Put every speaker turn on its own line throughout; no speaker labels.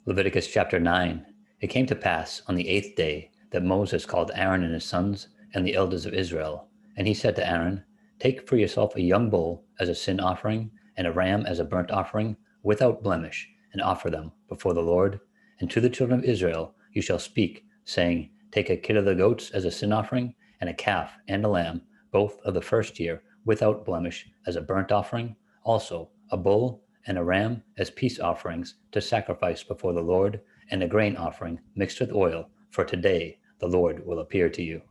Leviticus chapter 9. It came to pass on the 8th day that Moses called Aaron and his sons and the elders of Israel. And he said to Aaron, Take for yourself a young bull as a sin offering, and a ram as a burnt offering, without blemish, and offer them before the Lord. And to the children of Israel you shall speak, saying, Take a kid of the goats as a sin offering, and a calf and a lamb, both of the first year, without blemish, as a burnt offering, also a bull and a ram as peace offerings to sacrifice before the Lord, and a grain offering mixed with oil, for today the Lord will appear to you.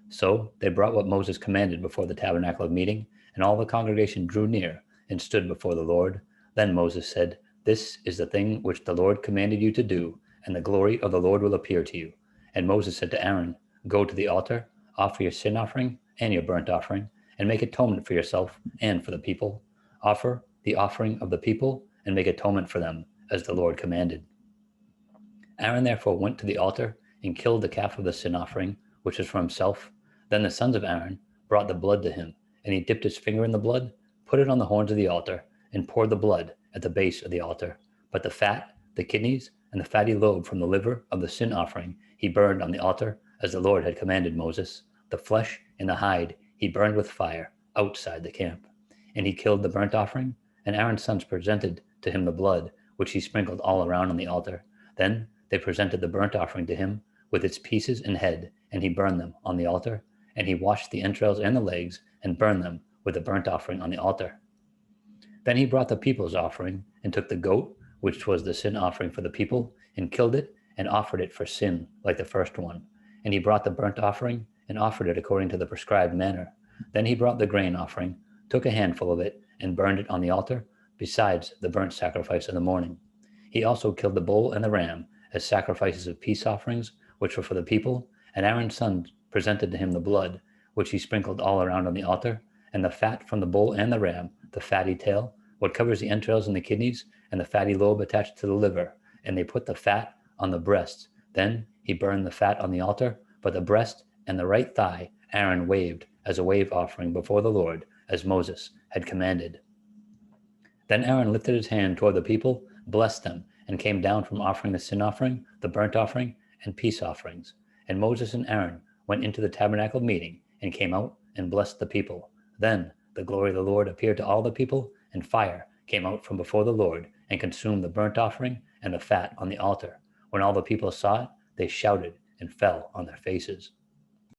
So they brought what Moses commanded before the tabernacle of meeting, and all the congregation drew near and stood before the Lord. Then Moses said, This is the thing which the Lord commanded you to do, and the glory of the Lord will appear to you. And Moses said to Aaron, Go to the altar, offer your sin offering and your burnt offering, and make atonement for yourself and for the people. Offer the offering of the people, and make atonement for them, as the Lord commanded. Aaron therefore went to the altar and killed the calf of the sin offering, which was for himself. Then the sons of Aaron brought the blood to him, and he dipped his finger in the blood, put it on the horns of the altar, and poured the blood at the base of the altar. But the fat, the kidneys, and the fatty lobe from the liver of the sin offering he burned on the altar, as the Lord had commanded Moses. The flesh and the hide he burned with fire outside the camp. And he killed the burnt offering, and Aaron's sons presented to him the blood, which he sprinkled all around on the altar. Then they presented the burnt offering to him, with its pieces and head, and he burned them on the altar. And he washed the entrails and the legs, and burned them with the burnt offering on the altar. Then he brought the people's offering, and took the goat, which was the sin offering for the people, and killed it, and offered it for sin, like the first one. And he brought the burnt offering, and offered it according to the prescribed manner. Then he brought the grain offering, took a handful of it, and burned it on the altar, besides the burnt sacrifice in the morning. He also killed the bull and the ram as sacrifices of peace offerings, which were for the people, and Aaron's sons presented to him the blood, which he sprinkled all around on the altar, and the fat from the bull and the ram, the fatty tail, what covers the entrails and the kidneys, and the fatty lobe attached to the liver, and they put the fat on the breasts. Then he burned the fat on the altar, but the breast and the right thigh Aaron waved as a wave offering before the Lord, as Moses had commanded. Then Aaron lifted his hand toward the people, blessed them, and came down from offering the sin offering, the burnt offering, and peace offerings. And Moses and Aaron went into the tabernacle meeting, and came out and blessed the people. Then the glory of the Lord appeared to all the people, and fire came out from before the Lord, and consumed the burnt offering and the fat on the altar. When all the people saw it, they shouted and fell on their faces.